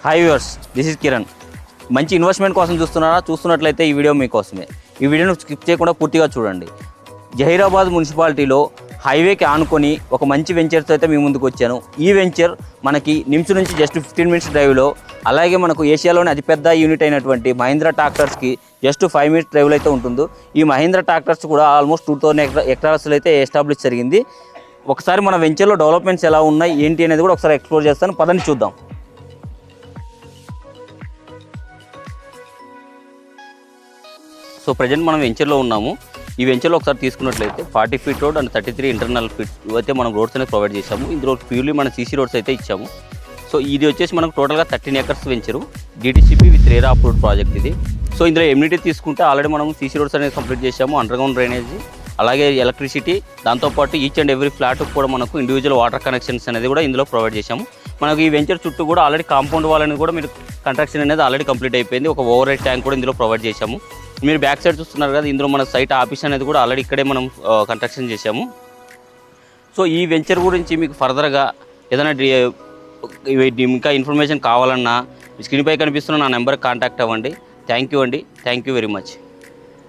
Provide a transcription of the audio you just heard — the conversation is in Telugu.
Hi viewers, this is Kiran. మంచి ఇన్వెస్ట్మెంట్ కోసం చూస్తున్నట్లయితే ఈ వీడియో మీకోసమే. ఈ వీడియోను స్కిప్ చేయకుండా పూర్తిగా చూడండి. జహీరాబాద్ మున్సిపాలిటీలో హైవేకి ఆనుకొని ఒక మంచి వెంచర్తో అయితే మీ ముందుకు వచ్చాను. ఈ వెంచర్ మనకి నిమ్స్ నుంచి జస్ట్ 15 మినిట్స్ డ్రైవ్లో, అలాగే మనకు ఏషియాలోని అతిపెద్ద యూనిట్ అయినటువంటి మహీంద్రా ట్రాక్టర్స్కి జస్ట్ 5 మినిట్స్ డ్రైవ్లో అయితే ఉంటుందో. ఈ మహీంద్రా ట్రాక్టర్స్ కూడా ఆల్మోస్ట్ 2000 ఎకరాస్లో అయితే ఎస్టాబ్లిష్ జరిగింది. ఒకసారి మన వెంచర్లో డెవలప్మెంట్స్ ఎలా ఉన్నాయి ఏంటి అనేది కూడా ఒకసారి ఎక్స్ప్లోర్ చేస్తాను. పదండి చూద్దాం. సో ప్రజెంట్ మనం వెంచర్లో ఉన్నాము. ఈ వెంచర్లో ఒకసారి తీసుకున్నట్లయితే 40 feet road and 33 internal feet అయితే మనం రోడ్స్ అనేది ప్రొవైడ్ చేసాము. ఇందులో ప్యూర్లీ మనం సీసీ రోడ్స్ అయితే ఇచ్చాము. సో ఇది వచ్చేసి మనకు టోటల్గా 13 acres venture, DTCP with RERA approved project ఇది. సో ఇందులో ఎమ్యూనిటీ తీసుకుంటే ఆల్రెడీ మనం సీసీ రోడ్స్ అనేది కంప్లీట్ చేసాము, అండర్గ్రౌండ్ డ్రైనేజ్, అలాగే ఎలక్ట్రిసిటీ, దాంతోపాటు ఈచ్ అండ్ ఎవ్రీ ఫ్లాట్కి కూడా మనకు ఇండివిజువల్ వాటర్ కనెక్షన్స్ అనేది కూడా ఇందులో ప్రొవైడ్ చేసాము. మనకు ఈ వెంచర్ చుట్టూ కూడా ఆల్రెడీ కాంపౌండ్ వాల్ అనేది కూడా మీరు కన్స్ట్రక్షన్ అనేది ఆల్రెడీ కంప్లీట్ అయిపోయింది. ఒక ఓవర్ హెడ్ ట్యాంక్ కూడా ఇందులో ప్రొవైడ్ చేసాము. మీరు బ్యాక్ సైడ్ చూస్తున్నారు కదా, ఇందులో మన సైట్ ఆఫీస్ అనేది కూడా ఆల్రెడీ ఇక్కడే మనం కన్స్ట్రక్షన్ చేసాము. సో ఈ వెంచర్ గురించి మీకు ఫర్దర్గా ఏదైనా ఇంకా ఇన్ఫర్మేషన్ కావాలన్నా స్క్రీన్పై కనిపిస్తున్న నా నెంబర్కి కాంటాక్ట్ అవ్వండి. థ్యాంక్ యూ అండి. Thank you very much.